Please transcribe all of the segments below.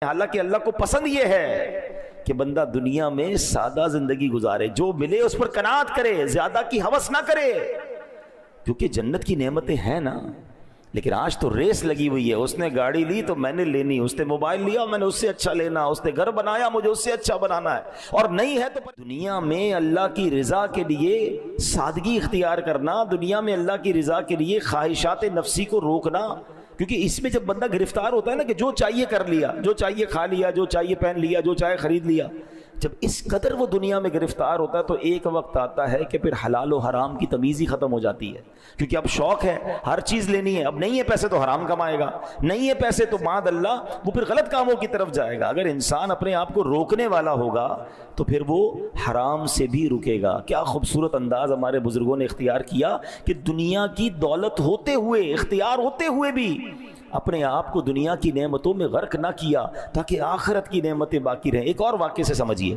حالانکہ اللہ کو پسند یہ ہے کہ بندہ دنیا میں سادہ زندگی گزارے، جو ملے اس پر قناعت کرے، زیادہ کی ہوس نہ کرے، کیونکہ جنت کی نعمتیں ہیں نا۔ لیکن آج تو ریس لگی ہوئی ہے، اس نے گاڑی لی تو میں نے لینی، اس نے موبائل لیا میں نے اس سے اچھا لینا، اس نے گھر بنایا مجھے اس سے اچھا بنانا ہے، اور نہیں ہے تو دنیا میں اللہ کی رضا کے لیے سادگی اختیار کرنا، دنیا میں اللہ کی رضا کے لیے خواہشات نفسی کو روکنا، کیونکہ اس میں جب بندہ گرفتار ہوتا ہے نا کہ جو چاہیے کر لیا، جو چاہیے کھا لیا، جو چاہیے پہن لیا، جو چاہے خرید لیا، جب اس قدر وہ دنیا میں گرفتار ہوتا ہے تو ایک وقت آتا ہے کہ پھر حلال و حرام کی تمیز ہی ختم ہو جاتی ہے، کیونکہ اب شوق ہے ہر چیز لینی ہے، اب نہیں ہے پیسے تو حرام کمائے گا، نہیں ہے پیسے تو معاذ اللہ وہ پھر غلط کاموں کی طرف جائے گا۔ اگر انسان اپنے آپ کو روکنے والا ہوگا تو پھر وہ حرام سے بھی رکے گا۔ کیا خوبصورت انداز ہمارے بزرگوں نے اختیار کیا کہ دنیا کی دولت ہوتے ہوئے، اختیار ہوتے ہوئے بھی اپنے آپ کو دنیا کی نعمتوں میں غرق نہ کیا تاکہ آخرت کی نعمتیں باقی رہیں۔ ایک اور واقعے سے سمجھیے،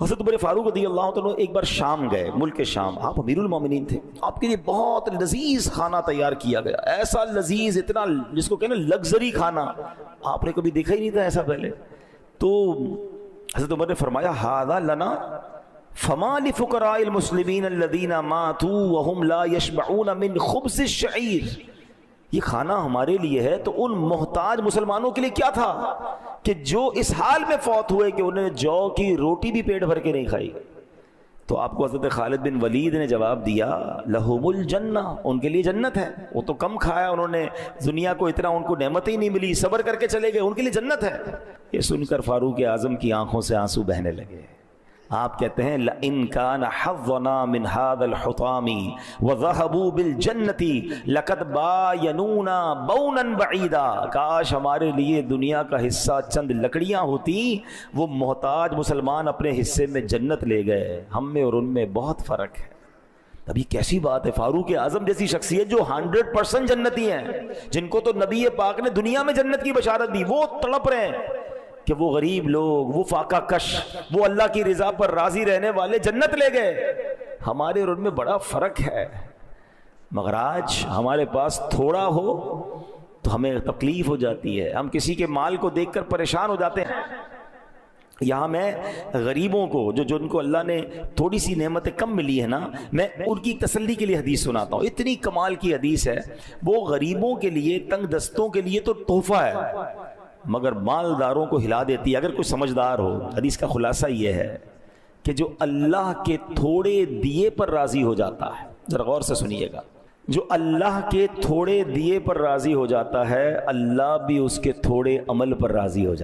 حضرت عمر فاروق رضی اللہ عنہ ایک بار شام گئے، ملک شام، آپ امیر المومنین تھے، آپ کے لیے بہت لذیذ کھانا تیار کیا گیا، ایسا لذیذ، اتنا جس کو کہنا لگژری کھانا، آپ نے کبھی دیکھا ہی نہیں تھا ایسا پہلے۔ تو حضرت عمر نے فرمایا ھذا لنا فما لفقراء المسلمین الذین ماتوا وهم لا یشبعون من خبز الشعیر، یہ کھانا ہمارے لیے ہے تو ان محتاج مسلمانوں کے لیے کیا تھا کہ جو اس حال میں فوت ہوئے کہ انہیں جو کی روٹی بھی پیٹ بھر کے نہیں کھائی۔ تو آپ کو حضرت خالد بن ولید نے جواب دیا لہم الجنہ، ان کے لیے جنت ہے، وہ تو کم کھایا انہوں نے، دنیا کو اتنا ان کو نعمت ہی نہیں ملی، صبر کر کے چلے گئے، ان کے لیے جنت ہے۔ یہ سن کر فاروق اعظم کی آنکھوں سے آنسو بہنے لگے۔ آپ کہتے ہیں لَإِن كَانَ حَظُّنَا مِنْ هَذَا الْحُطَامِ وَذَهَبُوا بِالْجَنَّةِ لَقَدْ بَايَنُونَا بَوْنًا بَعِيدًا، کاش ہمارے لیے دنیا کا حصہ چند لکڑیاں ہوتی، وہ محتاج مسلمان اپنے حصے میں جنت لے گئے، ہم میں اور ان میں بہت فرق ہے۔ اب یہ کیسی بات ہے، فاروق اعظم جیسی شخصیت جو 100% جنتی ہیں، جن کو تو نبی پاک نے دنیا میں جنت کی بشارت دی، وہ تڑپ رہے ہیں کہ وہ غریب لوگ، وہ فاقہ کش، وہ اللہ کی رضا پر راضی رہنے والے جنت لے گئے، ہمارے اور ان میں بڑا فرق ہے۔ مگر آج ہمارے پاس تھوڑا ہو تو ہمیں تکلیف ہو جاتی ہے، ہم کسی کے مال کو دیکھ کر پریشان ہو جاتے ہیں۔ یہاں میں غریبوں کو جو جن کو اللہ نے تھوڑی سی نعمتیں کم ملی ہے نا، میں ان کی تسلی کے لیے حدیث سناتا ہوں، اتنی کمال کی حدیث ہے، وہ غریبوں کے لیے، تنگ دستوں کے لیے تو تحفہ ہے مگر مالداروں کو ہلا دیتی ہے۔ اگر کوئی سمجھدار ہو، حدیث کا خلاصہ یہ ہے کہ جو اللہ کے تھوڑے دیے پر راضی ہو جاتا ہے، ذرا غور سے سنیے گا، جو اللہ کے تھوڑے دیے پر راضی ہو جاتا ہے، اللہ بھی اس کے تھوڑے عمل پر راضی ہو جاتا ہے۔